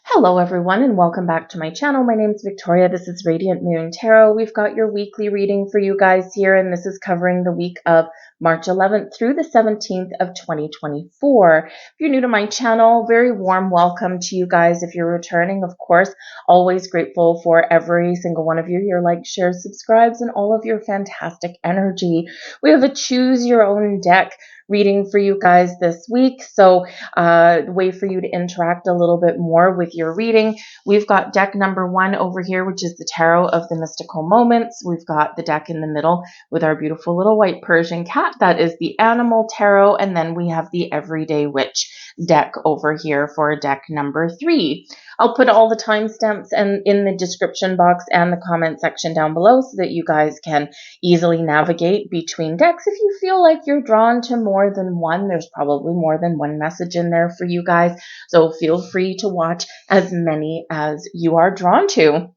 Hello everyone and welcome back to my channel. My name is Victoria. This is Radiant Moon Tarot. We've got your weekly reading for you guys here, and this is covering the week of March 11th through the 17th of 2024. If you're new to my channel, very warm welcome to you guys. If you're returning, of course, always grateful for every single one of you, your likes, shares, subscribes, and all of your fantastic energy. We have a choose your own deck reading for you guys this week. So way for you to interact a little bit more with your reading. We've got deck number 1 over here, which is the Tarot of the Mystical Moments. We've got the deck in the middle with our beautiful little white Persian cat. That is the Animal Tarot. And then we have the Everyday Witch deck over here for deck number 3. I'll put all the timestamps in the description box and the comment section down below so that you guys can easily navigate between decks. If you feel like you're drawn to more than one, there's probably more than one message in there for you guys. So feel free to watch as many as you are drawn to.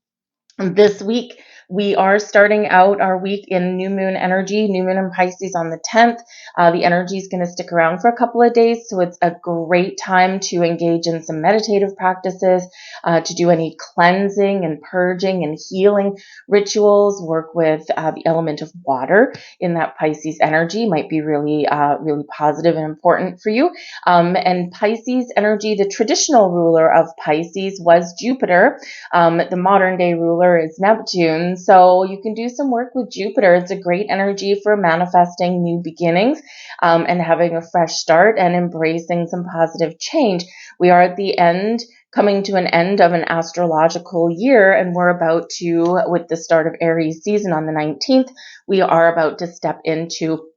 This week, we are starting out our week in new moon energy, new moon in Pisces on the 10th. The energy is going to stick around for a couple of days, so it's a great time to engage in some meditative practices, to do any cleansing and purging and healing rituals, work with the element of water in that Pisces energy might be really positive and important for you. And Pisces energy, the traditional ruler of Pisces was Jupiter. The modern day ruler is Neptune. So you can do some work with Jupiter. It's a great energy for manifesting new beginnings, and having a fresh start and embracing some positive change. We are at the end, coming to an end of an astrological year, and we're about to, with the start of Aries season on the 19th, we are about to step into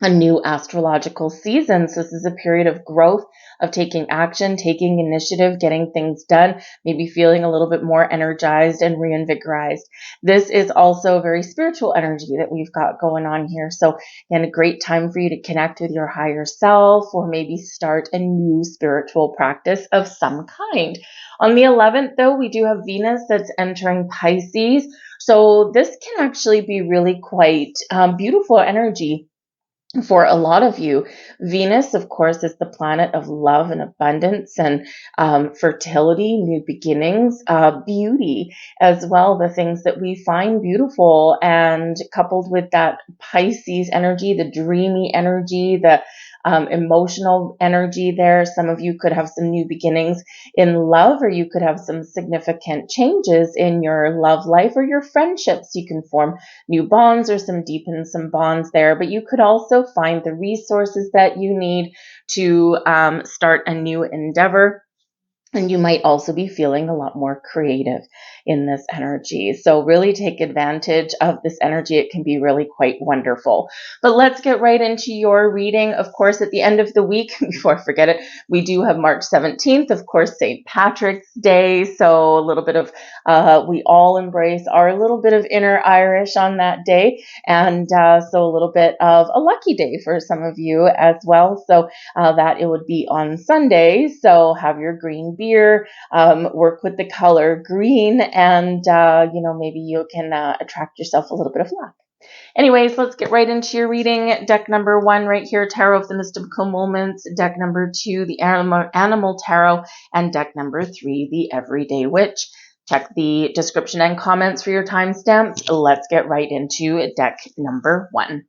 a new astrological season. So this is a period of growth, of taking action, taking initiative, getting things done, maybe feeling a little bit more energized and reinvigorized. This is also a very spiritual energy that we've got going on here. So again, a great time for you to connect with your higher self, or maybe start a new spiritual practice of some kind. On the 11th, though, we do have Venus that's entering Pisces. So this can actually be really quite beautiful energy for a lot of you. Venus, of course, is the planet of love and abundance and fertility, new beginnings, beauty as well, the things that we find beautiful, and coupled with that Pisces energy, the dreamy energy, the emotional energy there. Some of you could have some new beginnings in love, or you could have some significant changes in your love life or your friendships. You can form new bonds or deepen some bonds there, but you could also find the resources that you need to start a new endeavor. And you might also be feeling a lot more creative in this energy. So really take advantage of this energy. It can be really quite wonderful. But let's get right into your reading. Of course, at the end of the week, before I forget it, we do have March 17th, of course, St. Patrick's Day. So a little bit of, we all embrace our little bit of inner Irish on that day. And so a little bit of a lucky day for some of you as well. So that it would be on Sunday. So have your green beer, work with the color green, and maybe you can attract yourself a little bit of luck. Anyways, let's get right into your reading. Deck number 1 right here, Tarot of the Mystical Moments. Deck number 2, the Animal Tarot. And deck number 3, the Everyday Witch. Check the description and comments for your timestamps. Let's get right into deck number 1.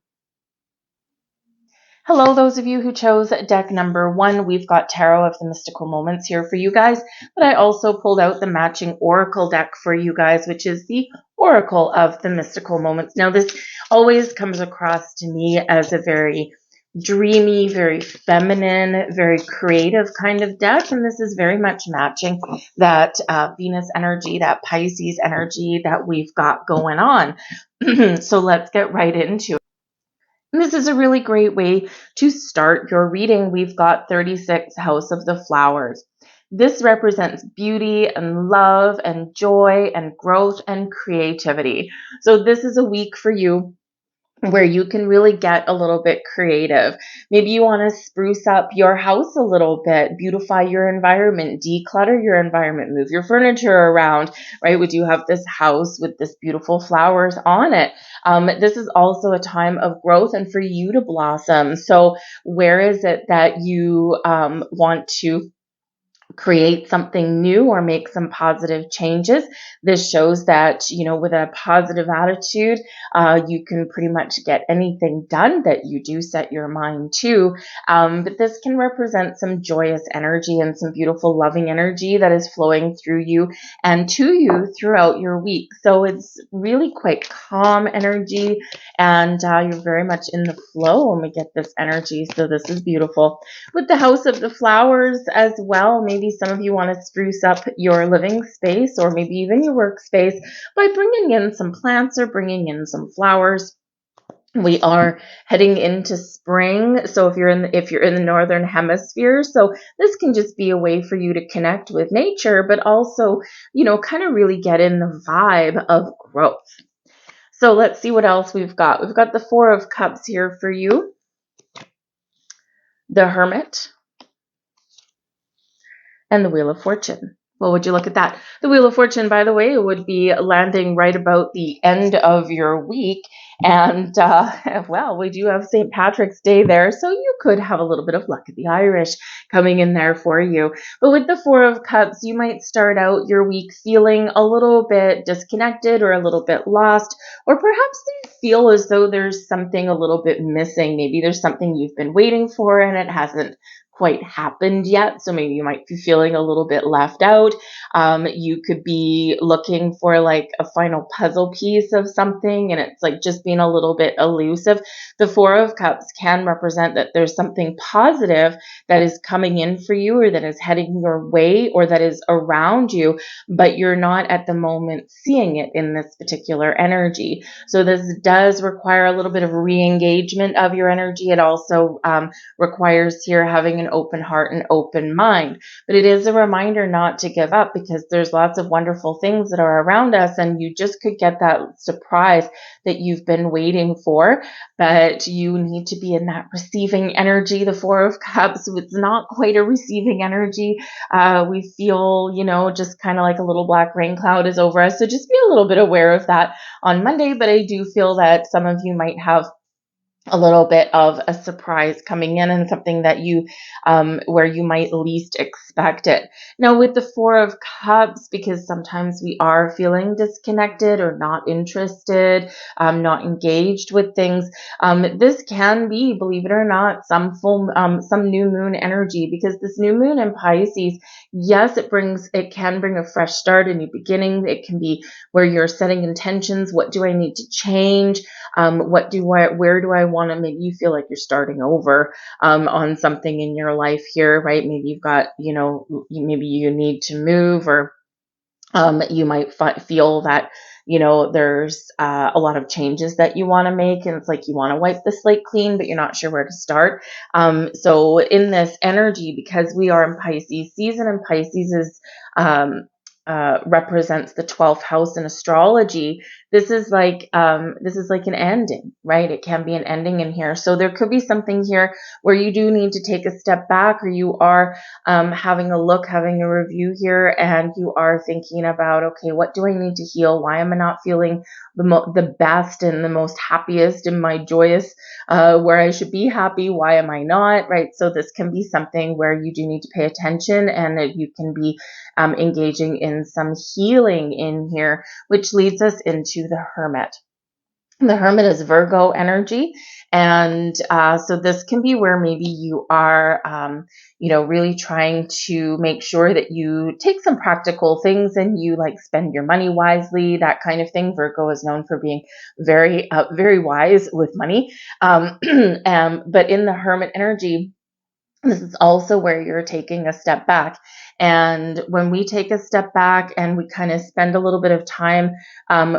Hello, those of you who chose deck number 1. We've got Tarot of the Mystical Moments here for you guys, but I also pulled out the matching Oracle deck for you guys, which is the Oracle of the Mystical Moments. Now, this always comes across to me as a very dreamy, very feminine, very creative kind of deck, and this is very much matching that Venus energy, that Pisces energy that we've got going on. So let's get right into it. And this is a really great way to start your reading. We've got 36 House of the Flowers. This represents beauty and love and joy and growth and creativity. So this is a week for you where you can really get a little bit creative. Maybe you want to spruce up your house a little bit, beautify your environment, declutter your environment, move your furniture around, right? We do have this house with this beautiful flowers on it. This is also a time of growth and for you to blossom. So where is it that you want to create something new or make some positive changes. This shows that, with a positive attitude, you can pretty much get anything done that you do set your mind to. But this can represent some joyous energy and some beautiful, loving energy that is flowing through you and to you throughout your week. So it's really quite calm energy, and you're very much in the flow when we get this energy. So this is beautiful. With the House of the Flowers as well, maybe some of you want to spruce up your living space or maybe even your workspace by bringing in some plants or bringing in some flowers. We are heading into spring, so if you're in the northern hemisphere, so this can just be a way for you to connect with nature, but also, kind of really get in the vibe of growth. So let's see what else we've got. We've got the Four of Cups here for you, the Hermit, and the Wheel of Fortune. Well, would you look at that? The Wheel of Fortune, by the way, would be landing right about the end of your week. And, well, we do have St. Patrick's Day there, so you could have a little bit of luck of the Irish coming in there for you. But with the Four of Cups, you might start out your week feeling a little bit disconnected or a little bit lost, or perhaps you feel as though there's something a little bit missing. Maybe there's something you've been waiting for and it hasn't quite happened yet, so maybe you might be feeling a little bit left out. You could be looking for like a final puzzle piece of something and it's like just being a little bit elusive. The Four of Cups can represent that there's something positive that is coming in for you or that is heading your way or that is around you, but you're not at the moment seeing it in this particular energy. So this does require a little bit of re-engagement of your energy. It also requires here having an open heart and open mind. But it is a reminder not to give up because there's lots of wonderful things that are around us and you just could get that surprise that you've been waiting for, but you need to be in that receiving energy. The Four of Cups, it's not quite a receiving energy. We feel, just kind of like a little black rain cloud is over us. So just be a little bit aware of that on Monday. But I do feel that some of you might have a little bit of a surprise coming in and something that you where you might least expect it. Now with the Four of Cups, because sometimes we are feeling disconnected or not interested, not engaged with things, this can be, believe it or not, some new moon energy, because this new moon in Pisces, yes, it can bring a fresh start, a new beginning. It can be where you're setting intentions. What do I need to change? Where do I want to, maybe you feel like you're starting over on something in your life here, right? Maybe you've got, maybe you need to move, or you might feel that, there's a lot of changes that you want to make, and it's like you want to wipe the slate clean, but you're not sure where to start. So in this energy, because we are in Pisces season, and Pisces is represents the 12th house in astrology. This is like an ending, right? It can be an ending in here. So there could be something here where you do need to take a step back, or you are having a review here, and you are thinking about, okay, what do I need to heal? Why am I not feeling the best and the most happiest and my joyous where I should be happy? Why am I not, right? So this can be something where you do need to pay attention, and you can be engaging in some healing in here, which leads us into the Hermit. The Hermit is Virgo energy. And so this can be where maybe you are, really trying to make sure that you take some practical things and you like spend your money wisely, that kind of thing. Virgo is known for being very, very wise with money. But in the Hermit energy, this is also where you're taking a step back. And when we take a step back and we kind of spend a little bit of time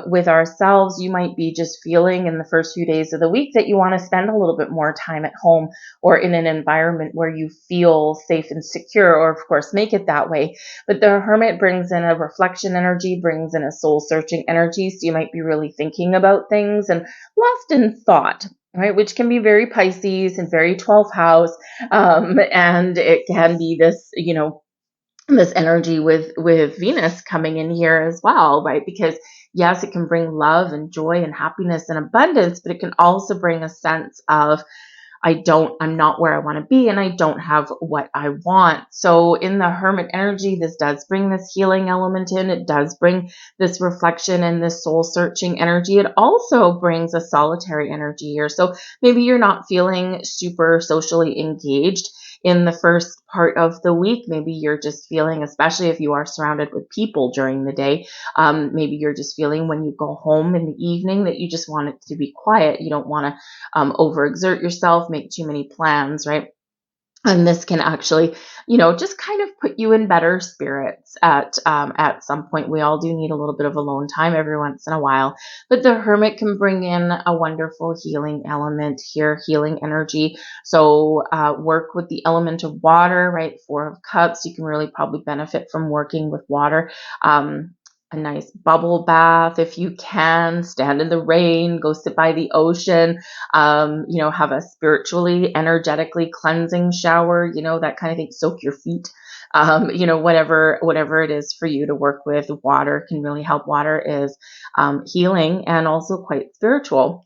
with ourselves, you might be just feeling in the first few days of the week that you want to spend a little bit more time at home or in an environment where you feel safe and secure, or of course make it that way. But the Hermit brings in a reflection energy, brings in a soul searching energy. So you might be really thinking about things and lost in thought, right? Which can be very Pisces and very 12th house. And it can be this, this energy with Venus coming in here as well, right? Because yes, it can bring love and joy and happiness and abundance, but it can also bring a sense of I'm not where I want to be, and I don't have what I want. So in the Hermit energy, this does bring this healing element in. It does bring this reflection and this soul searching energy. It also brings a solitary energy here. So maybe you're not feeling super socially engaged in the first part of the week. Maybe you're just feeling, especially if you are surrounded with people during the day, maybe you're just feeling when you go home in the evening that you just want it to be quiet. You don't want to overexert yourself, make too many plans, right? And this can actually, just kind of put you in better spirits at some point. We all do need a little bit of alone time every once in a while, but the Hermit can bring in a wonderful healing element here, healing energy. So work with the element of water, right? Four of Cups. You can really probably benefit from working with water. A nice bubble bath if you can, stand in the rain, go sit by the ocean, have a spiritually, energetically cleansing shower, that kind of thing. Soak your feet, whatever it is for you to work with. Water can really help. Water is healing and also quite spiritual.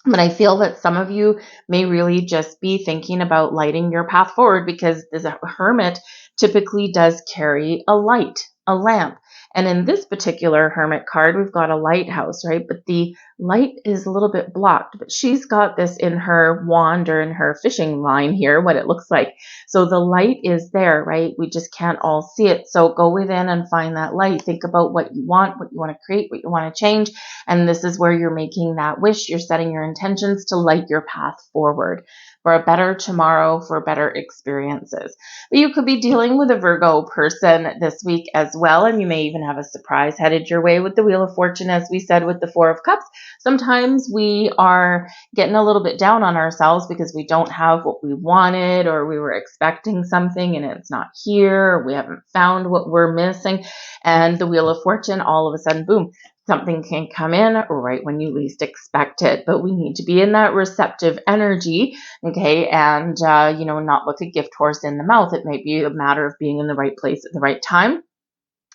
But I feel that some of you may really just be thinking about lighting your path forward, because the Hermit typically does carry a light, a lamp. And in this particular Hermit card, we've got a lighthouse, right? But the light is a little bit blocked. But she's got this in her wand or in her fishing line here, what it looks like. So the light is there, right? We just can't all see it. So go within and find that light. Think about what you want to create, what you want to change. And this is where you're making that wish. You're setting your intentions to light your path forward for a better tomorrow, for better experiences. But you could be dealing with a Virgo person this week as well, and you may even have a surprise headed your way with the Wheel of Fortune, as we said with the Four of Cups. Sometimes we are getting a little bit down on ourselves because we don't have what we wanted, or we were expecting something and it's not here, or we haven't found what we're missing. And the Wheel of Fortune, all of a sudden, boom, something can come in right when you least expect it. But we need to be in that receptive energy, okay, and not look a gift horse in the mouth. It may be a matter of being in the right place at the right time.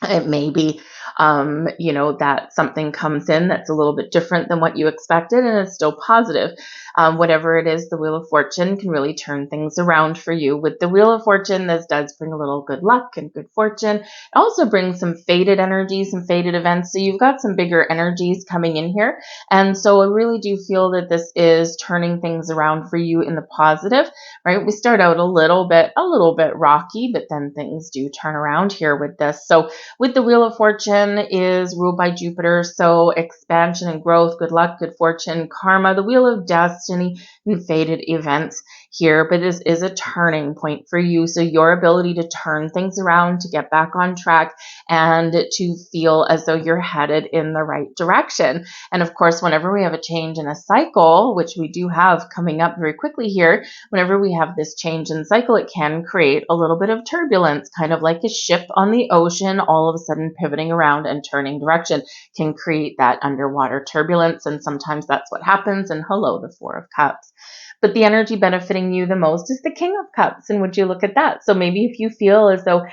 It may be, that something comes in that's a little bit different than what you expected, and it's still positive. Whatever it is, the Wheel of Fortune can really turn things around for you. With the Wheel of Fortune, this does bring a little good luck and good fortune. It also brings some faded energy, some faded events. So you've got some bigger energies coming in here. And so I really do feel that this is turning things around for you in the positive, right? We start out a little bit rocky, but then things do turn around here with this. So with the Wheel of Fortune is ruled by Jupiter, so expansion and growth, good luck, good fortune, karma, the Wheel of Destiny, and faded events here. But this is a turning point for you. So your ability to turn things around, to get back on track, and to feel as though you're headed in the right direction. And of course, whenever we have a change in a cycle, which we do have coming up very quickly here, whenever we have this change in cycle, it can create a little bit of turbulence, kind of like a ship on the ocean, all of a sudden pivoting around and turning direction can create that underwater turbulence. And sometimes that's what happens. And hello, the Four of Cups. But the energy benefiting you the most is the King of Cups. And would you look at that? So maybe if you feel as though,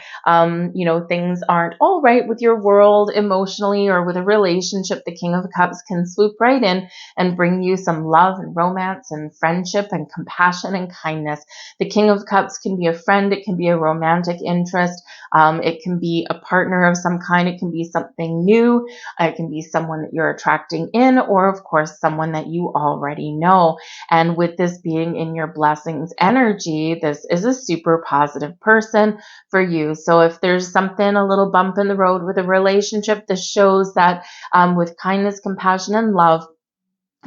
things aren't all right with your world emotionally or with a relationship, the King of Cups can swoop right in and bring you some love and romance and friendship and compassion and kindness. The King of Cups can be a friend. It can be a romantic interest. It can be a partner of some kind. It can be something new. It can be someone that you're attracting in, or of course, someone that you already know. And with this being in your blessings energy, this is a super positive person for you. So if there's something, a little bump in the road with a relationship, this shows that with kindness, compassion, and love,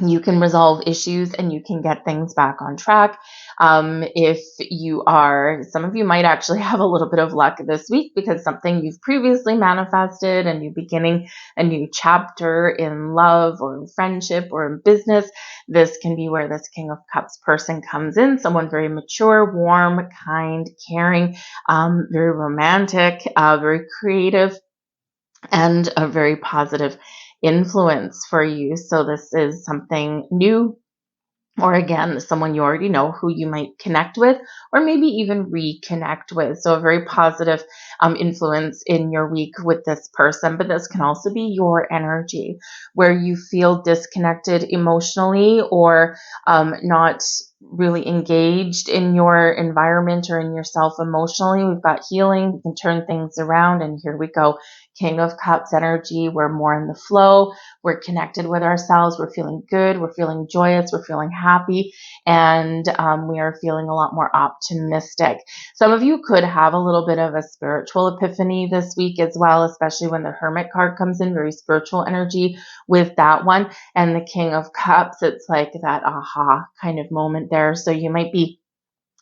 you can resolve issues and you can get things back on track. If you are, some of you might actually have a little bit of luck this week because something you've previously manifested and you're beginning a new chapter in love or in friendship or in business. This can be where this King of Cups person comes in, someone very mature, warm, kind, caring, very romantic, very creative, and a very positive influence for you. So this is something new or again, someone you already know who you might connect with, or maybe even reconnect with. So a very positive influence in your week with this person. But this can also be your energy where you feel disconnected emotionally, or not really engaged in your environment or in yourself emotionally. We've got healing. We can turn things around. And here we go. King of Cups energy. We're more in the flow. We're connected with ourselves. We're feeling good. We're feeling joyous. We're feeling happy. And we are feeling a lot more optimistic. Some of you could have a little bit of a spiritual epiphany this week as well, especially when the Hermit card comes in, very spiritual energy with that one. And the King of Cups, it's like that aha kind of moment there. So you might be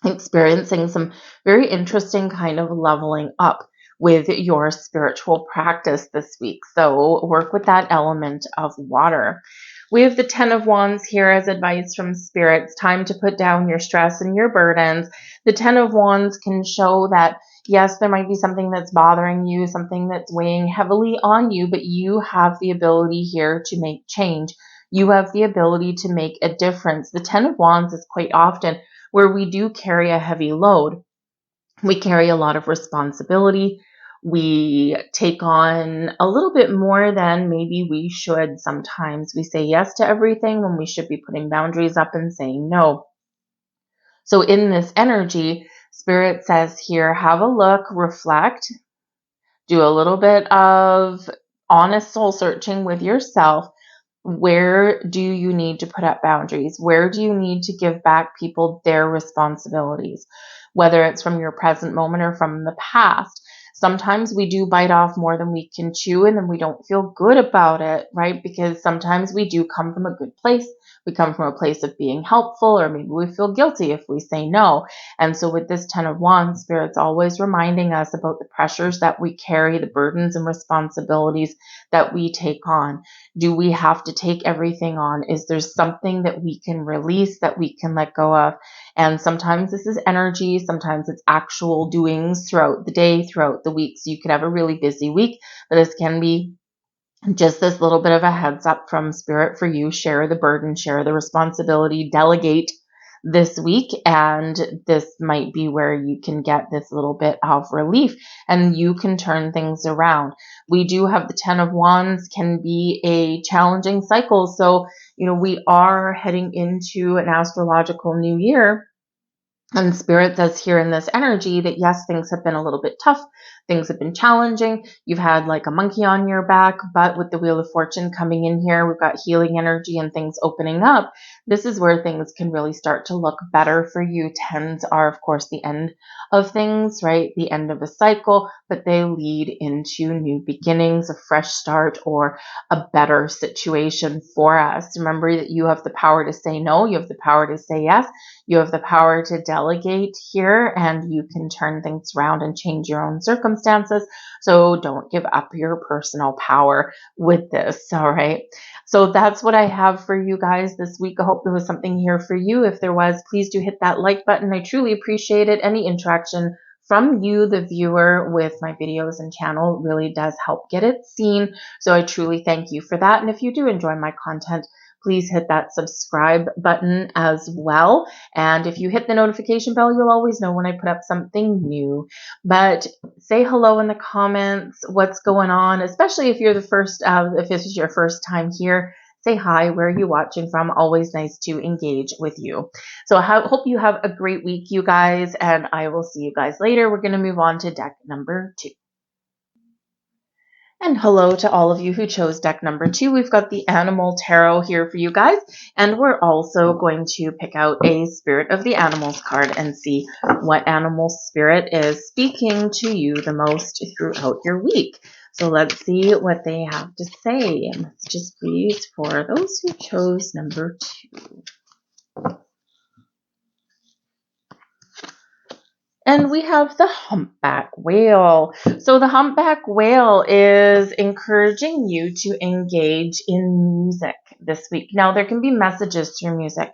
experiencing some very interesting kind of leveling up with your spiritual practice this week. So work with that element of water. We have the 10 of Wands here as advice from Spirit. It's time to put down your stress and your burdens. The 10 of Wands can show that, yes, there might be something that's bothering you, something that's weighing heavily on you, but you have the ability here to make change. You have the ability to make a difference. The 10 of Wands is quite often where we do carry a heavy load. We carry a lot of responsibility. We take on a little bit more than maybe we should sometimes. We say yes to everything when we should be putting boundaries up and saying no. So in this energy, Spirit says here, have a look, reflect, do a little bit of honest soul searching with yourself. Where do you need to put up boundaries? Where do you need to give back people their responsibilities? Whether it's from your present moment or from the past. Sometimes we do bite off more than we can chew, and then we don't feel good about it, right? Because sometimes we do come from a good place. We come from a place of being helpful, or maybe we feel guilty if we say no. And so with this 10 of Wands, Spirit's always reminding us about the pressures that we carry, the burdens and responsibilities that we take on. Do we have to take everything on? Is there something that we can release, that we can let go of? And sometimes this is energy, sometimes it's actual doings throughout the day, throughout the week. So you could have a really busy week, but this can be just this little bit of a heads up from Spirit for you. Share the burden, share the responsibility, delegate this week, and this might be where you can get this little bit of relief and you can turn things around. We do have the 10 of Wands can be a challenging cycle. So, we are heading into an astrological new year. And Spirit says here in this energy that yes, things have been a little bit tough. Things have been challenging. You've had like a monkey on your back, but with the Wheel of Fortune coming in here, we've got healing energy and things opening up. This is where things can really start to look better for you. Tens are, of course, the end of things, right? The end of a cycle, but they lead into new beginnings, a fresh start, or a better situation for us. Remember that you have the power to say no. You have the power to say yes. You have the power to delegate here, and you can turn things around and change your own circumstances. So don't give up your personal power with this. All right. So that's what I have for you guys this week. I hope there was something here for you. If there was, please do hit that like button. I truly appreciate it. Any interaction from you, the viewer, with my videos and channel really does help get it seen. So I truly thank you for that. And if you do enjoy my content, please hit that subscribe button as well. And if you hit the notification bell, you'll always know when I put up something new. But say hello in the comments, what's going on, especially if you're if this is your first time here. Say hi, where are you watching from? Always nice to engage with you. So I hope you have a great week, you guys, and I will see you guys later. We're going to move on to deck number 2. And hello to all of you who chose deck number 2. We've got the Animal Tarot here for you guys. And we're also going to pick out a Spirit of the Animals card and see what animal spirit is speaking to you the most throughout your week. So let's see what they have to say. Messages, please, for those who chose number 2. And we have the humpback whale. So the humpback whale is encouraging you to engage in music this week. Now, there can be messages through music.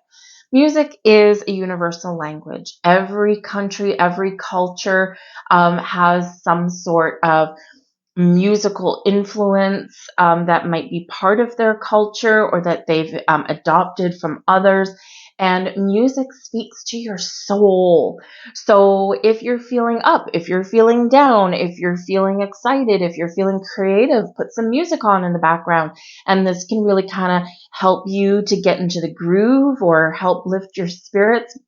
Music is a universal language. Every country, every culture has some sort of musical influence that might be part of their culture or that they've adopted from others. and music speaks to your soul. So if you're feeling up, if you're feeling down, if you're feeling excited, if you're feeling creative, put some music on in the background. And this can really kind of help you to get into the groove or help lift your spirits,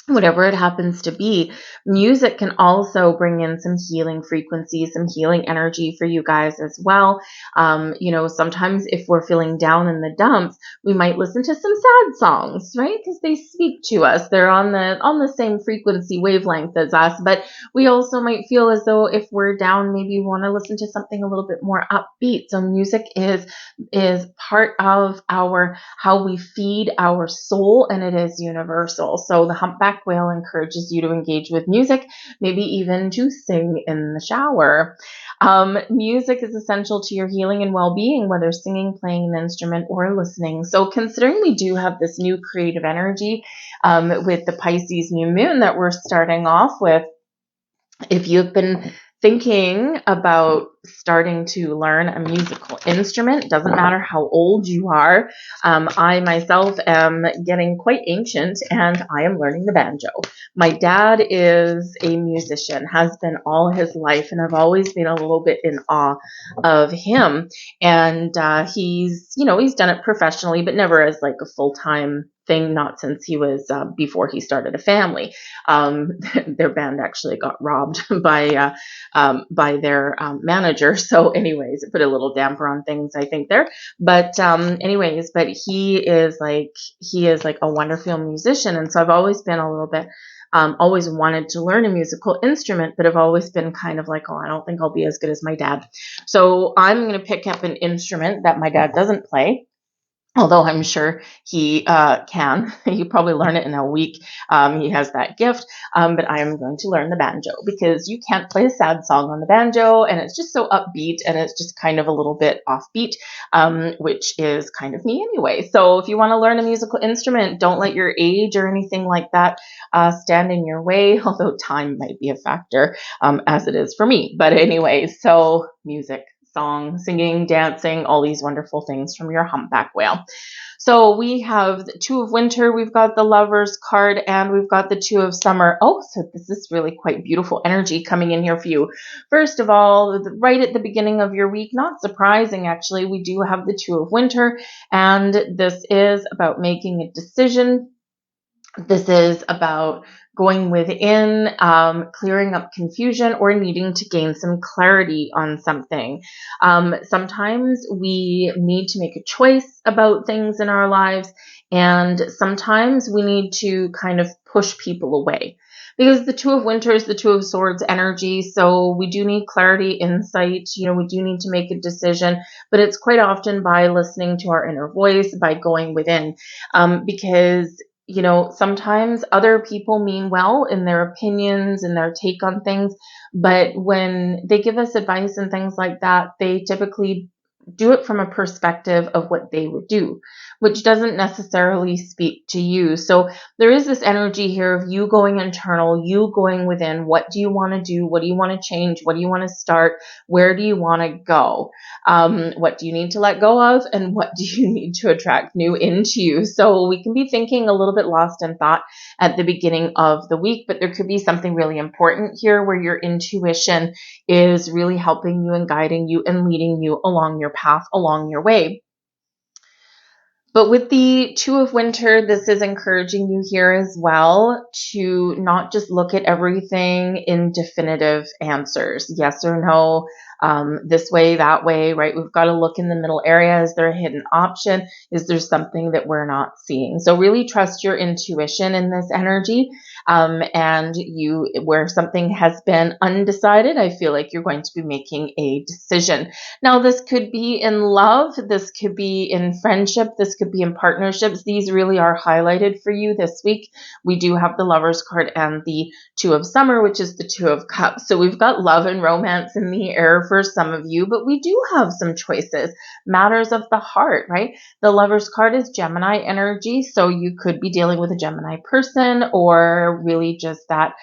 whatever it happens to be. Music can also bring in some healing frequencies, some healing energy for you guys as well. Sometimes if we're feeling down in the dumps, we might listen to some sad songs, right? Because they speak to us. They're on the same frequency wavelength as us. But we also might feel as though if we're down, maybe we want to listen to something a little bit more upbeat. So music is part of how we feed our soul, and it is universal. So the humpback whale encourages you to engage with music, maybe even to sing in the shower. Music is essential to your healing and well-being, whether singing, playing an instrument, or listening. So considering we do have this new creative energy with the Pisces new moon that we're starting off with, if you've been thinking about starting to learn a musical instrument, doesn't matter how old you are. I myself am getting quite ancient and I am learning the banjo. My dad is a musician, has been all his life, and I've always been a little bit in awe of him. And he's done it professionally, but never as like a full-time thing, not since he was before he started a family. Their band actually got robbed by their manager. So anyways, it put a little damper on things, I think, there. But but he is like a wonderful musician. And so I've always been a little bit always wanted to learn a musical instrument, but I've always been kind of like, oh, I don't think I'll be as good as my dad. So I'm going to pick up an instrument that my dad doesn't play, although I'm sure he can. He probably learn it in a week. He has that gift. But I am going to learn the banjo, because you can't play a sad song on the banjo, and it's just so upbeat, and it's just kind of a little bit offbeat, which is kind of me anyway. So if you want to learn a musical instrument, don't let your age or anything like that stand in your way, although time might be a factor, as it is for me. But anyway, so music, song, singing, dancing, all these wonderful things from your humpback whale. So we have the Two of Winter, we've got the Lovers card, and we've got the Two of Summer. Oh, so this is really quite beautiful energy coming in here for you. First of all, right at the beginning of your week, not surprising actually, we do have the Two of Winter, and this is about making a decision. This is about going within, clearing up confusion, or needing to gain some clarity on something. Sometimes we need to make a choice about things in our lives, and sometimes we need to kind of push people away. Because the Two of Winter is the Two of Swords energy, so we do need clarity, insight, we do need to make a decision, but it's quite often by listening to our inner voice, by going within, because sometimes other people mean well in their opinions and their take on things, but when they give us advice and things like that, they typically do it from a perspective of what they would do, which doesn't necessarily speak to you. So there is this energy here of you going internal, you going within. What do you want to do? What do you want to change? What do you want to start? Where do you want to go? What do you need to let go of? And what do you need to attract new into you? So we can be thinking a little bit lost in thought at the beginning of the week, but there could be something really important here where your intuition is really helping you and guiding you and leading you along your path, along your way. But with the Two of Winter, this is encouraging you here as well to not just look at everything in definitive answers, yes or no, this way, that way, right? We've got to look in the middle area. Is there a hidden option? Is there something that we're not seeing? So really trust your intuition in this energy. Where something has been undecided, I feel like you're going to be making a decision. Now, this could be in love. This could be in friendship. This could be in partnerships. These really are highlighted for you this week. We do have the Lovers card and the Two of Summer, which is the Two of Cups. So we've got love and romance in the air for some of you, but we do have some choices, matters of the heart, right? The Lovers card is Gemini energy, so you could be dealing with a Gemini person, or really just that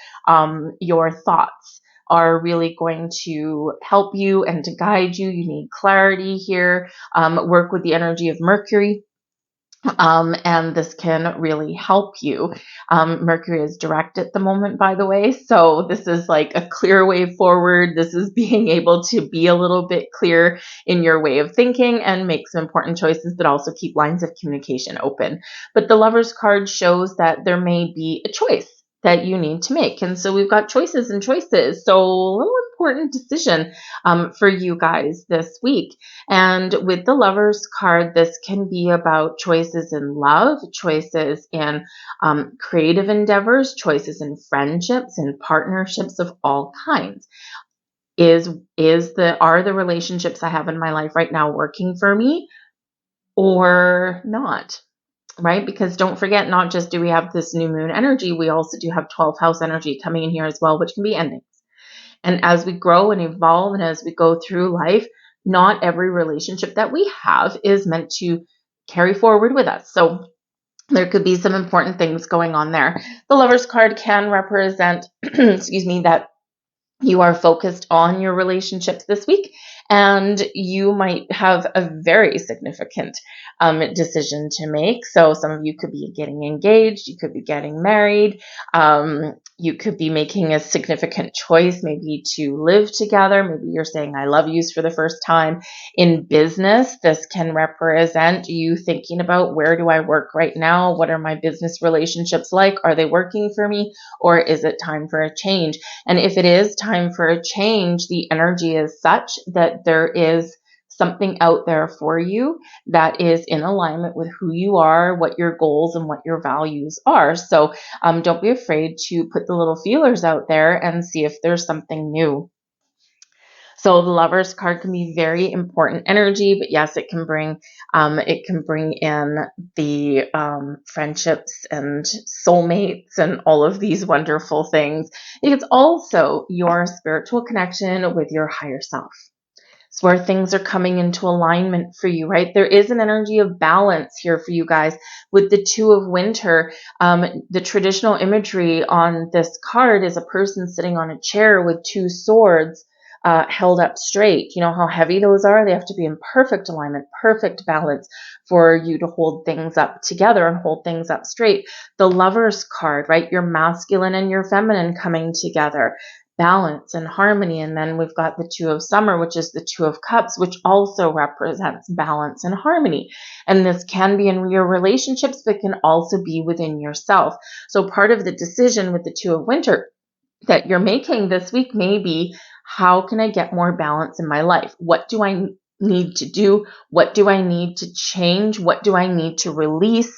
your thoughts are really going to help you and to guide you. You need clarity here. Work with the energy of Mercury. And this can really help you. Mercury is direct at the moment, by the way, so this is like a clear way forward. This is being able to be a little bit clear in your way of thinking and make some important choices, but also keep lines of communication open. But the Lovers card shows that there may be a choice that you need to make. And so we've got choices and choices. So a little important decision for you guys this week. And with the Lovers card, this can be about choices in love, choices in creative endeavors, choices in friendships and partnerships of all kinds. Are the relationships I have in my life right now working for me or not? Right? Because don't forget, not just do we have this new moon energy, we also do have 12th house energy coming in here as well, which can be endings. And as we grow and evolve and as we go through life, not every relationship that we have is meant to carry forward with us. So there could be some important things going on there. The Lovers card can represent, excuse me, that you are focused on your relationships this week, and you might have a very significant decision to make. So some of you could be getting engaged, you could be getting married, you could be making a significant choice, maybe to live together. Maybe you're saying I love yous for the first time. In business, this can represent you thinking about, where do I work right now? What are my business relationships like? Are they working for me, or is it time for a change? And if it is time for a change, the energy is such that there is something out there for you that is in alignment with who you are, what your goals and what your values are. So don't be afraid to put the little feelers out there and see if there's something new. So the Lovers card can be very important energy, but yes, it can bring in the friendships and soulmates and all of these wonderful things. It's also your spiritual connection with your higher self. It's where things are coming into alignment for you, right? There is an energy of balance here for you guys. With the Two of Winter, the traditional imagery on this card is a person sitting on a chair with two swords held up straight. You know how heavy those are? They have to be in perfect alignment, perfect balance for you to hold things up together and hold things up straight. The Lovers card, right? Your masculine and your feminine coming together, balance and harmony. And then we've got the Two of Summer, which is the Two of Cups, which also represents balance and harmony. And this can be in your relationships, but can also be within yourself. So part of the decision with the Two of Winter that you're making this week may be, how can I get more balance in my life? What do I need to do? What do I need to change? What do I need to release?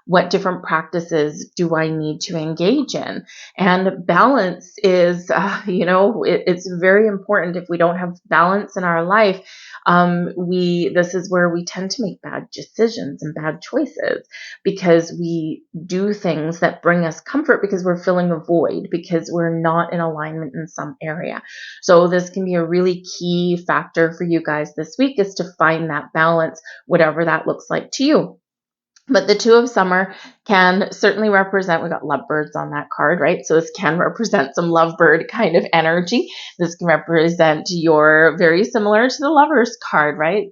What different practices do I need to engage in? And balance is, it's very important. If we don't have balance in our life, this is where we tend to make bad decisions and bad choices, because we do things that bring us comfort because we're filling a void, because we're not in alignment in some area. So this can be a really key factor for you guys this week, is to find that balance, whatever that looks like to you. But the Two of Summer can certainly represent, we got lovebirds on that card, right? So this can represent some lovebird kind of energy. This can represent your, very similar to the Lovers card, right?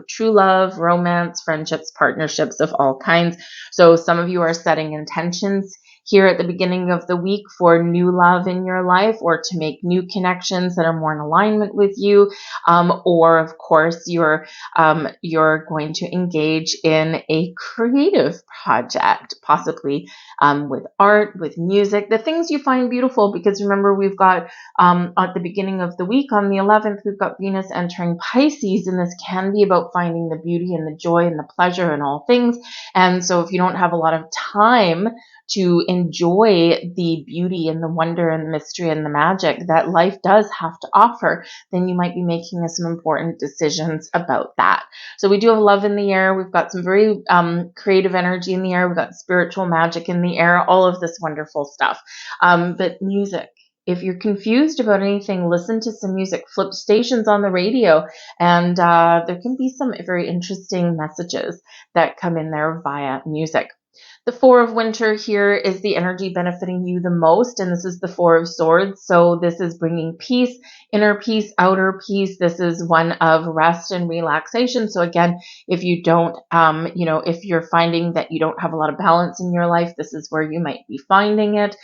True love, romance, friendships, partnerships of all kinds. So some of you are setting intentions here at the beginning of the week for new love in your life, or to make new connections that are more in alignment with you. Or of course, you're going to engage in a creative project, possibly with art, with music, the things you find beautiful. Because remember, we've got at the beginning of the week on the 11th, we've got Venus entering Pisces, and this can be about finding the beauty and the joy and the pleasure in all things. And so if you don't have a lot of time to enjoy the beauty and the wonder and the mystery and the magic that life does have to offer, then you might be making some important decisions about that. So we do have love in the air. We've got some very creative energy in the air. We've got spiritual magic in the air, all of this wonderful stuff. But music. If you're confused about anything, listen to some music, flip stations on the radio, and there can be some very interesting messages that come in there via music. The Four of Winter here is the energy benefiting you the most, and this is the Four of Swords. So this is bringing peace, inner peace, outer peace. This is one of rest and relaxation. So again, if you don't, if you're finding that you don't have a lot of balance in your life, this is where you might be finding it.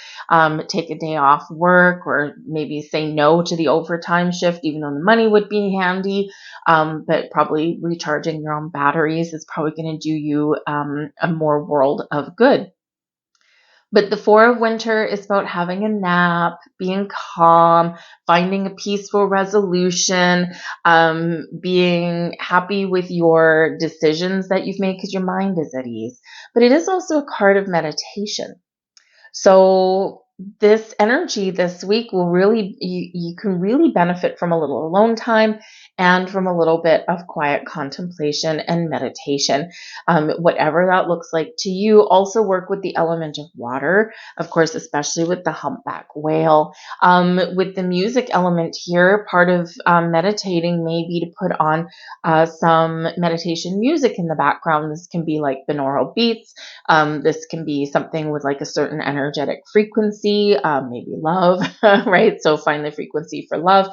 Take a day off work, or maybe say no to the overtime shift, even though the money would be handy. But probably recharging your own batteries is probably going to do you a more world of good. But the Four of Winter is about having a nap, being calm, finding a peaceful resolution, being happy with your decisions that you've made because your mind is at ease. But it is also a card of meditation. So this energy this week will really, you can really benefit from a little alone time and from a little bit of quiet contemplation and meditation, whatever that looks like to you. Also work with the element of water, of course, especially with the humpback whale. With the music element here, part of meditating may be to put on some meditation music in the background. This can be like binaural beats. This can be something with like a certain energetic frequency, maybe love, right? So find the frequency for love.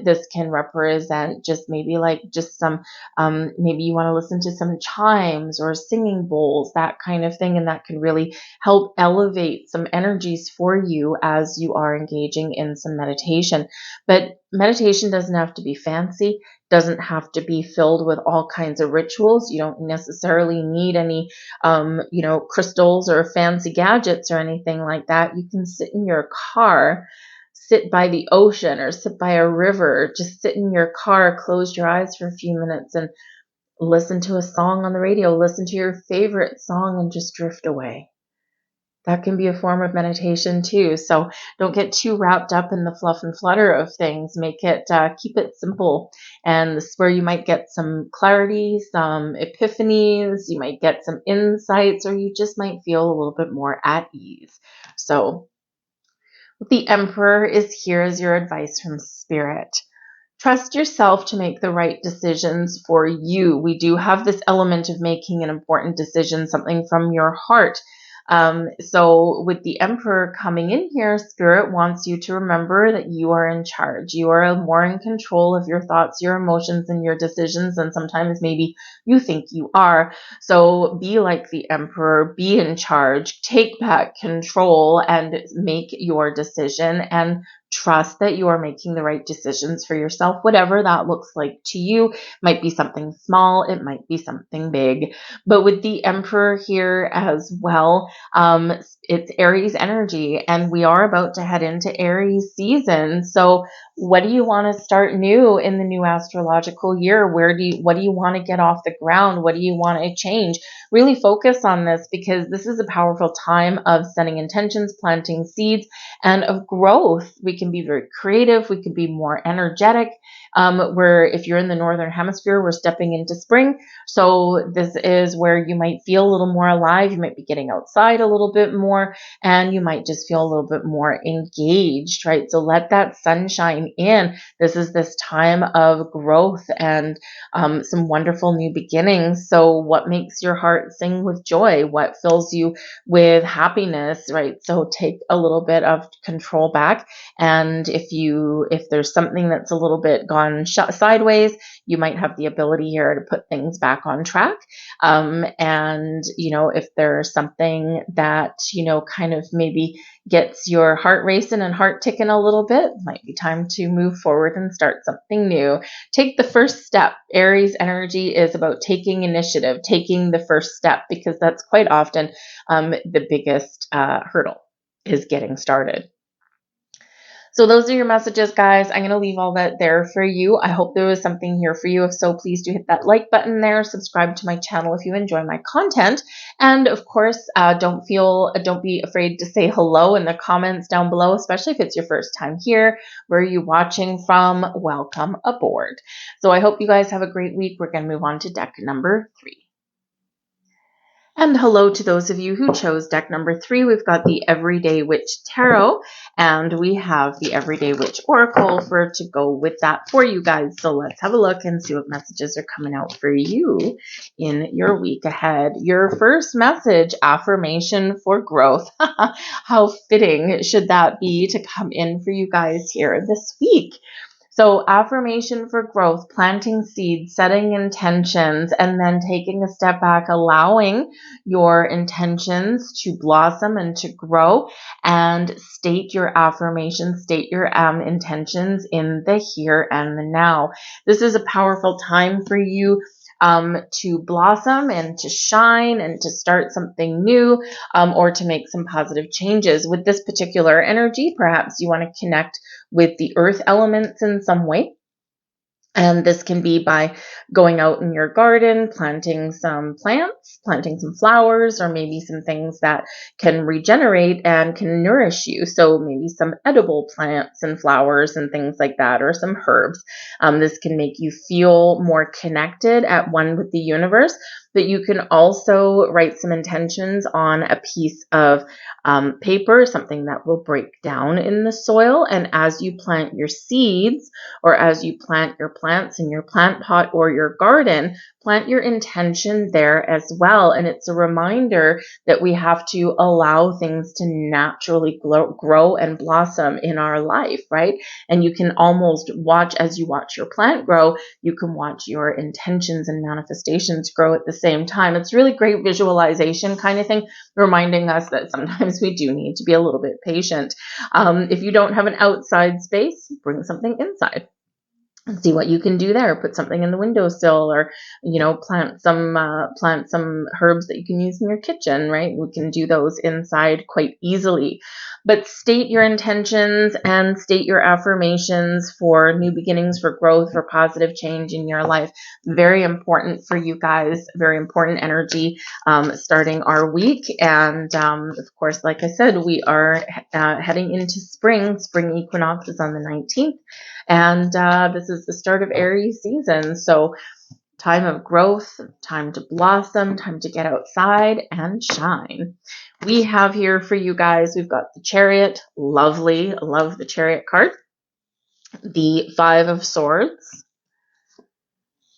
This can represent just maybe like just some, maybe you want to listen to some chimes or singing bowls, that kind of thing. And that can really help elevate some energies for you as you are engaging in some meditation. But meditation doesn't have to be fancy, doesn't have to be filled with all kinds of rituals. You don't necessarily need any crystals or fancy gadgets or anything like that. You can sit in your car, sit by the ocean, or sit by a river. Just sit in your car, close your eyes for a few minutes and listen to a song on the radio, listen to your favorite song and just drift away. That can be a form of meditation too. So don't get too wrapped up in the fluff and flutter of things. Make it, keep it simple. And this is where you might get some clarity, some epiphanies, you might get some insights, or you just might feel a little bit more at ease. So the Emperor is here as your advice from Spirit. Trust yourself to make the right decisions for you. We do have this element of making an important decision, something from your heart. So with the Emperor coming in here, Spirit wants you to remember that you are in charge. You are more in control of your thoughts, your emotions, and your decisions than sometimes maybe you think you are. So be like the Emperor, be in charge, take back control and make your decision, and trust that you are making the right decisions for yourself, whatever that looks like to you. Might be something small, it might be something big. But with the Emperor here as well, it's Aries energy, and we are about to head into Aries season. So what do you want to start new in the new astrological year? What do you want to get off the ground? What do you want to change? Really focus on this, because this is a powerful time of setting intentions, planting seeds, and of growth. We can be very creative. We can be more energetic. Where if you're in the Northern Hemisphere, we're stepping into spring. So this is where you might feel a little more alive. You might be getting outside a little bit more, and you might just feel a little bit more engaged, right? So let that sunshine in. This is this time of growth and some wonderful new beginnings. So what makes your heart sing with joy? What fills you with happiness, right? So take a little bit of control back. And if there's something that's a little bit gone sideways, you might have the ability here to put things back on track. And, if there's something that, kind of maybe gets your heart racing and heart ticking a little bit, it might be time to move forward and start something new. Take the first step. Aries energy is about taking initiative, taking the first step, because that's quite often the biggest hurdle is getting started. So those are your messages, guys. I'm going to leave all that there for you. I hope there was something here for you. If so, please do hit that like button there. Subscribe to my channel if you enjoy my content. And of course, don't be afraid to say hello in the comments down below, especially if it's your first time here. Where are you watching from? Welcome aboard. So I hope you guys have a great week. We're going to move on to deck number 3. And hello to those of you who chose deck number 3. We've got the Everyday Witch Tarot, and we have the Everyday Witch Oracle to go with that for you guys. So let's have a look and see what messages are coming out for you in your week ahead. Your first message, affirmation for growth. How fitting should that be to come in for you guys here this week? So affirmation for growth, planting seeds, setting intentions, and then taking a step back, allowing your intentions to blossom and to grow, and state your affirmations, state your intentions in the here and the now. This is a powerful time for you to blossom and to shine and to start something new, or to make some positive changes. With this particular energy, perhaps you want to connect with the earth elements in some way. And this can be by going out in your garden, planting some plants, planting some flowers, or maybe some things that can regenerate and can nourish you. So maybe some edible plants and flowers and things like that, or some herbs. This can make you feel more connected at one with the universe. But you can also write some intentions on a piece of paper, something that will break down in the soil. And as you plant your seeds, or as you plant your plants in your plant pot or your garden, plant your intention there as well. And it's a reminder that we have to allow things to naturally grow and blossom in our life, right? And you can almost watch, as you watch your plant grow, you can watch your intentions and manifestations grow at the same time. It's really great visualization kind of thing, reminding us that sometimes we do need to be a little bit patient. If you don't have an outside space, bring something inside. See what you can do there. Put something in the windowsill, or plant some herbs that you can use in your kitchen, right? We can do those inside quite easily. But state your intentions and state your affirmations for new beginnings, for growth, for positive change in your life. Very important for you guys. Very important energy starting our week. And of course, like I said, we are heading into spring. Spring equinox is on the 19th. And this is the start of Aries season. So time of growth, time to blossom, time to get outside and shine. We have here for you guys, we've got the Chariot. Lovely. Love the Chariot card. The 5 of Swords.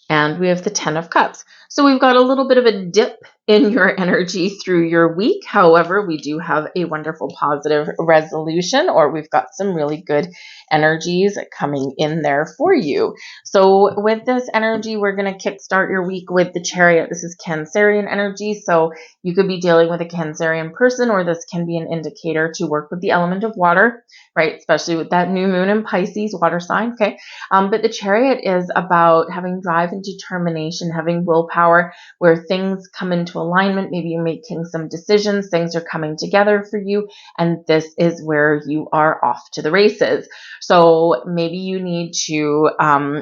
And we have the 10 of Cups. So we've got a little bit of a dip in your energy through your week. However, we do have a wonderful positive resolution, or we've got some really good energies coming in there for you. So with this energy, we're going to kickstart your week with the Chariot. This is Cancerian energy. So you could be dealing with a Cancerian person, or this can be an indicator to work with the element of water, right? Especially with that new moon in Pisces, water sign. Okay. But the Chariot is about having drive and determination, having willpower, where things come into alignment. Maybe you're making some decisions, things are coming together for you, and this is where you are off to the races. So maybe you need to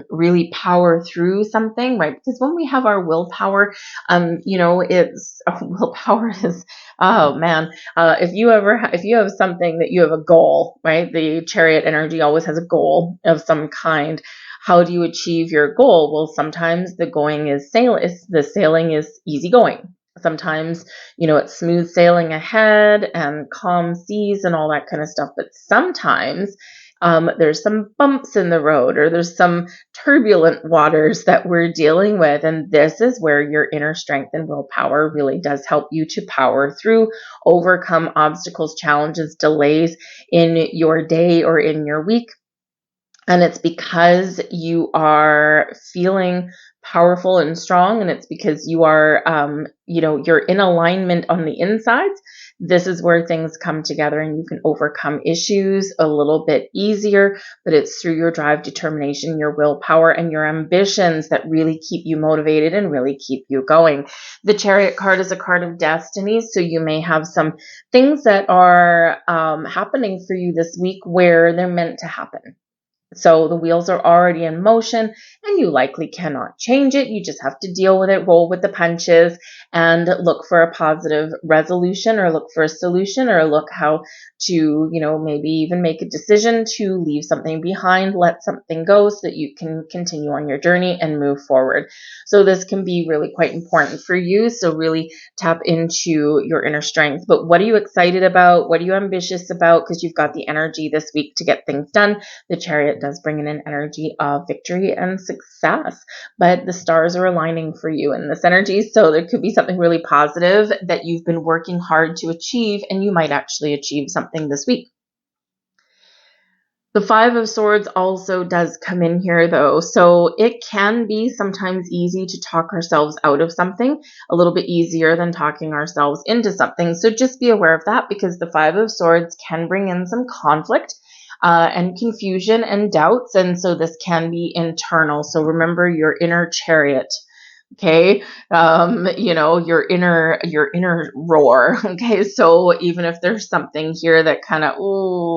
really power through something, right? Because when we have our willpower, willpower is, oh man, if you have something that you have a goal, right? The Chariot energy always has a goal of some kind. How do you achieve your goal? Well, sometimes the sailing is easy going. Sometimes, it's smooth sailing ahead and calm seas and all that kind of stuff. But sometimes there's some bumps in the road, or there's some turbulent waters that we're dealing with. And this is where your inner strength and willpower really does help you to power through, overcome obstacles, challenges, delays in your day or in your week. And it's because you are feeling powerful and strong, and it's because you are, you're in alignment on the insides. This is where things come together, and you can overcome issues a little bit easier, but it's through your drive, determination, your willpower, and your ambitions that really keep you motivated and really keep you going. The Chariot card is a card of destiny, so you may have some things that are happening for you this week where they're meant to happen. So the wheels are already in motion and you likely cannot change it. You just have to deal with it, roll with the punches, and look for a positive resolution, or look for a solution, or look how to, maybe even make a decision to leave something behind, let something go so that you can continue on your journey and move forward. So this can be really quite important for you. So really tap into your inner strength. But what are you excited about? What are you ambitious about? Because you've got the energy this week to get things done. The Chariot does bring in an energy of victory and success, but the stars are aligning for you in this energy. So there could be something really positive that you've been working hard to achieve, and you might actually achieve something this week. The Five of Swords also does come in here though. So it can be sometimes easy to talk ourselves out of something, a little bit easier than talking ourselves into something. So just be aware of that, because the Five of Swords can bring in some conflict and confusion and doubts. And so this can be internal. So remember your inner chariot. Okay. Your inner roar. Okay. So even if there's something here that kind of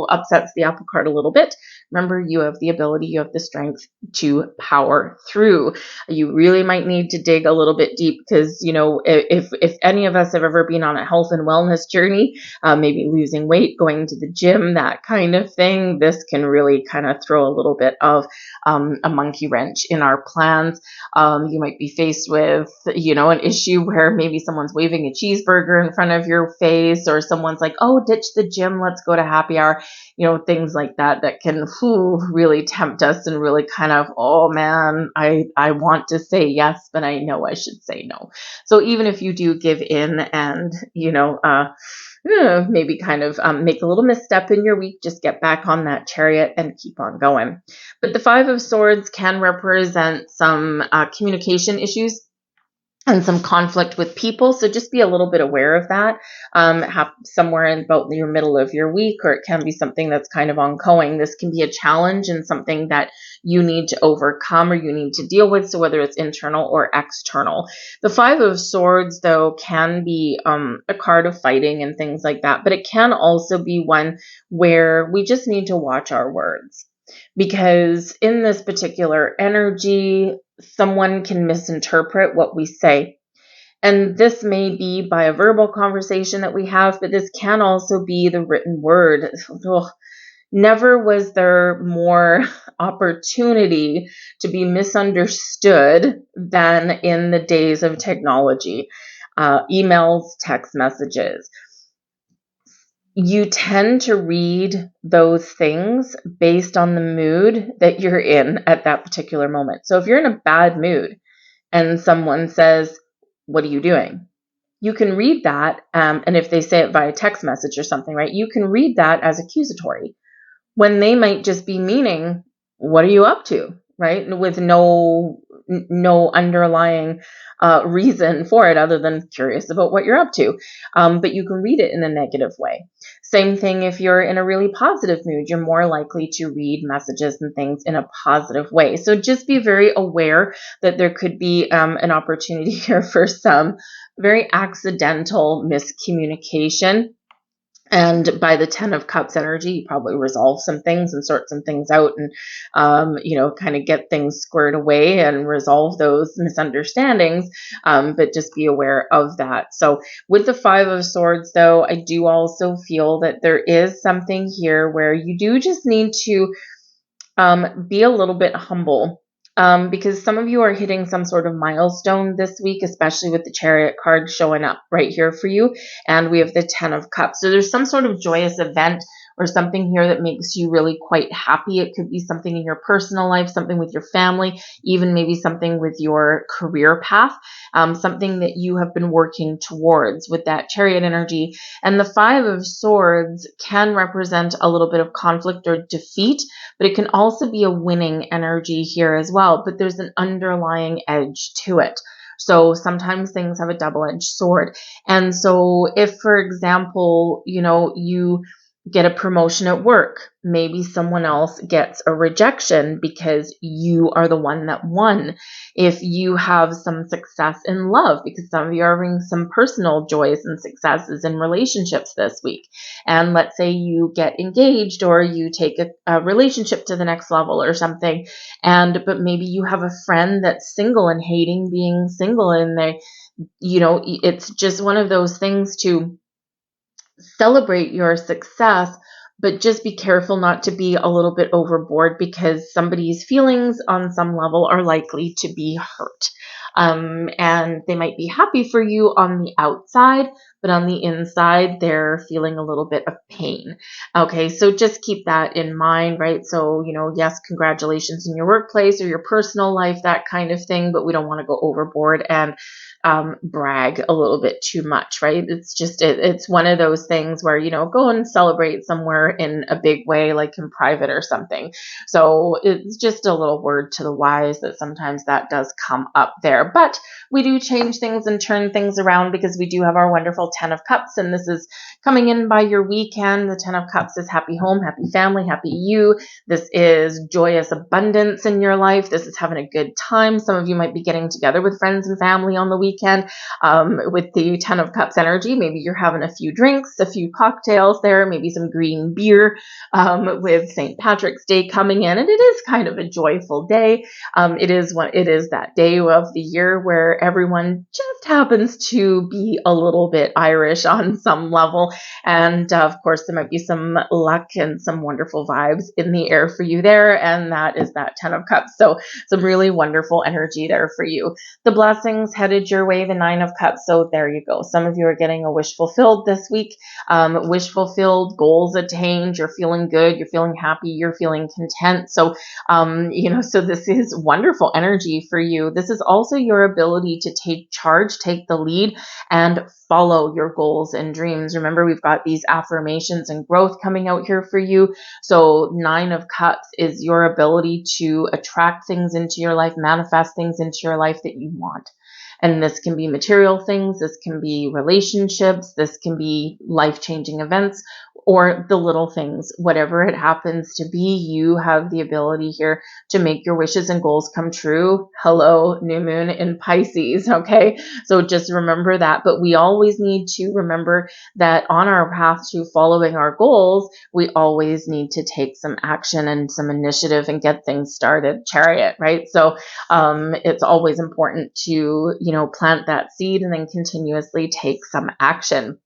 upsets the apple cart a little bit, remember you have the ability, you have the strength to power through. You really might need to dig a little bit deep, because if any of us have ever been on a health and wellness journey, maybe losing weight, going to the gym, that kind of thing, this can really kind of throw a little bit of a monkey wrench in our plans. You might be faced with, an issue where maybe someone's waving a cheeseburger in front of your face, or someone's like, oh, ditch the gym, let's go to happy hour, things like that can really tempt us and really kind of, oh man, I want to say yes, but I know I should say no. So even if you do give in and, maybe kind of make a little misstep in your week, just get back on that chariot and keep on going. But the Five of Swords can represent some communication issues and some conflict with people. So just be a little bit aware of that. Somewhere in about your middle of your week, or it can be something that's kind of ongoing. This can be a challenge and something that you need to overcome or you need to deal with. So whether it's internal or external. The Five of Swords, though, can be a card of fighting and things like that. But it can also be one where we just need to watch our words. Because in this particular energy, someone can misinterpret what we say. And this may be by a verbal conversation that we have, but this can also be the written word. Ugh. Never was there more opportunity to be misunderstood than in the days of technology. Emails, text messages. You tend to read those things based on the mood that you're in at that particular moment. So if you're in a bad mood and someone says, what are you doing? You can read that. And if they say it via text message or something, right, you can read that as accusatory, when they might just be meaning, what are you up to? Right? With no underlying reason for it other than curious about what you're up to. But you can read it in a negative way. Same thing if you're in a really positive mood, you're more likely to read messages and things in a positive way. So just be very aware that there could be an opportunity here for some very accidental miscommunication. And by the 10 of Cups energy, you probably resolve some things and sort some things out and, kind of get things squared away and resolve those misunderstandings. But just be aware of that. So with the Five of Swords, though, I do also feel that there is something here where you do just need to be a little bit humble. Because some of you are hitting some sort of milestone this week, especially with the Chariot card showing up right here for you. And we have the 10 of Cups. So there's some sort of joyous event or something here that makes you really quite happy. It could be something in your personal life, something with your family, even maybe something with your career path, something that you have been working towards with that Chariot energy. And the Five of Swords can represent a little bit of conflict or defeat, but it can also be a winning energy here as well. But there's an underlying edge to it. So sometimes things have a double-edged sword. And so if, for example, you get a promotion at work. Maybe someone else gets a rejection because you are the one that won. If you have some success in love, because some of you are having some personal joys and successes in relationships this week. And let's say you get engaged or you take a relationship to the next level or something. But maybe you have a friend that's single and hating being single, and it's just one of those things to celebrate your success, but just be careful not to be a little bit overboard, because somebody's feelings on some level are likely to be hurt. And they might be happy for you on the outside, but on the inside, they're feeling a little bit of pain. Okay, so just keep that in mind, right? So, yes, congratulations in your workplace or your personal life, that kind of thing, but we don't want to go overboard and brag a little bit too much, right? It's one of those things where, go and celebrate somewhere in a big way, like in private or something. So it's just a little word to the wise that sometimes that does come up there. But we do change things and turn things around, because we do have our wonderful 10 of Cups, and this is coming in by your weekend. The 10 of Cups is happy home, happy family, happy you. This is joyous abundance in your life. This is having a good time. Some of you might be getting together with friends and family on the weekend. With the 10 of Cups energy, maybe you're having a few drinks, a few cocktails there, maybe some green beer with St. Patrick's Day coming in, and it is kind of a joyful day. It is that day of the year where everyone just happens to be a little bit Irish on some level, and of course there might be some luck and some wonderful vibes in the air for you there, and that is that 10 of Cups. So some really wonderful energy there for you. The blessings headed your way, the 9 of Cups. So there you go. Some of you are getting a wish fulfilled this week. Wish fulfilled, goals attained. You're feeling good. You're feeling happy. You're feeling content. So, so this is wonderful energy for you. This is also your ability to take charge, take the lead, and follow your goals and dreams. Remember, we've got these affirmations and growth coming out here for you. So 9 of Cups is your ability to attract things into your life, manifest things into your life that you want. And this can be material things, this can be relationships, this can be life-changing events, or the little things. Whatever it happens to be, you have the ability here to make your wishes and goals come true. Hello, new moon in Pisces, okay? So just remember that. But we always need to remember that on our path to following our goals, we always need to take some action and some initiative and get things started. Chariot, right? So it's always important to, plant that seed and then continuously take some action.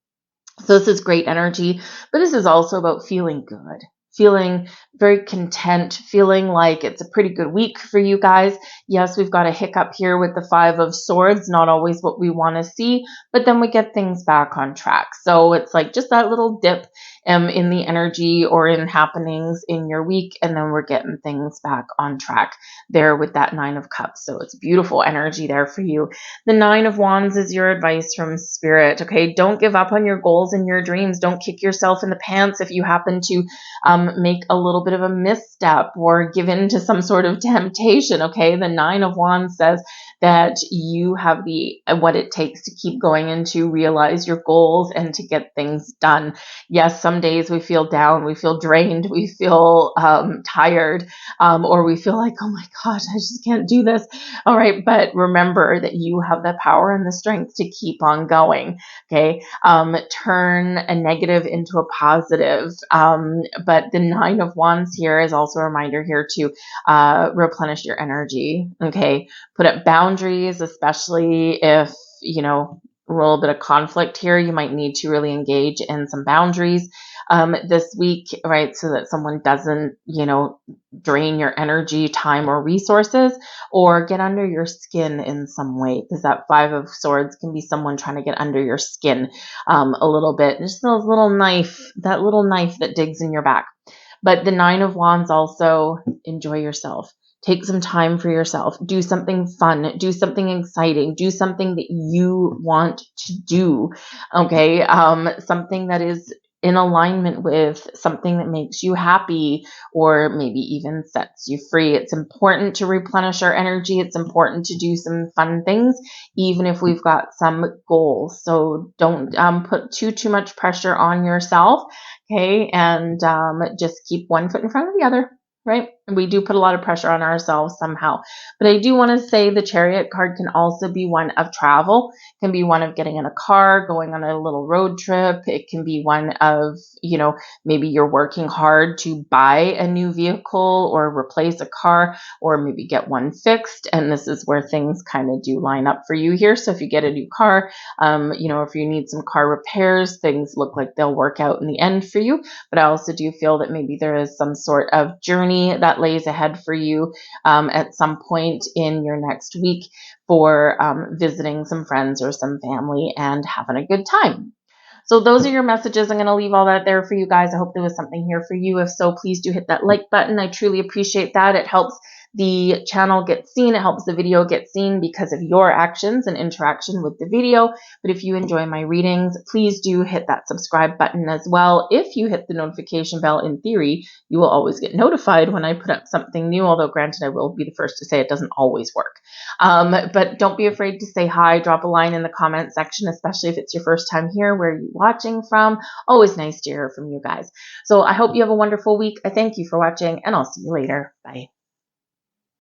So this is great energy, but this is also about feeling good, feeling very content, feeling like it's a pretty good week for you guys. Yes, we've got a hiccup here with the 5 of Swords, not always what we want to see, but then we get things back on track. So it's like just that little dip in the energy or in happenings in your week, and then we're getting things back on track there with that 9 of Cups. So it's beautiful energy there for you. The 9 of Wands is your advice from Spirit. Okay, don't give up on your goals and your dreams. Don't kick yourself in the pants if you happen to make a little bit of a misstep or give in to some sort of temptation. Okay, the 9 of Wands says that you have what it takes to keep going and to realize your goals and to get things done. Yes, some days we feel down, we feel drained, we feel tired, or we feel like, oh my gosh, I just can't do this. All right, but remember that you have the power and the strength to keep on going. Okay, turn a negative into a positive. But the 9 of Wands here is also a reminder here to replenish your energy. Okay, put up boundaries, especially if, a little bit of conflict here. You might need to really engage in some boundaries this week, right? So that someone doesn't, drain your energy, time, or resources, or get under your skin in some way, because that 5 of Swords can be someone trying to get under your skin a little bit. Just that little knife that digs in your back. But the 9 of Wands also, enjoy yourself. Take some time for yourself. Do something fun. Do something exciting. Do something that you want to do. Okay. Something that is in alignment with something that makes you happy or maybe even sets you free. It's important to replenish our energy. It's important to do some fun things, even if we've got some goals. So don't put too much pressure on yourself, okay? And just keep one foot in front of the other, right? We do put a lot of pressure on ourselves somehow. But I do want to say the Chariot card can also be one of travel, can be one of getting in a car, going on a little road trip. It can be one of, maybe you're working hard to buy a new vehicle or replace a car or maybe get one fixed. And this is where things kind of do line up for you here. So if you get a new car, if you need some car repairs, things look like they'll work out in the end for you. But I also do feel that maybe there is some sort of journey that lays ahead for you at some point in your next week for visiting some friends or some family and having a good time. So those are your messages. I'm going to leave all that there for you guys. I hope there was something here for you. If so, please do hit that like button. I truly appreciate that. It helps the channel get seen. It helps the video get seen because of your actions and interaction with the video. But if you enjoy my readings, please do hit that subscribe button as well. If you hit the notification bell, in theory, you will always get notified when I put up something new, although granted, I will be the first to say it doesn't always work. But don't be afraid to say hi. Drop a line in the comment section, especially if it's your first time here. Where are you watching from? Always nice to hear from you guys. So I hope you have a wonderful week. I thank you for watching, and I'll see you later. Bye.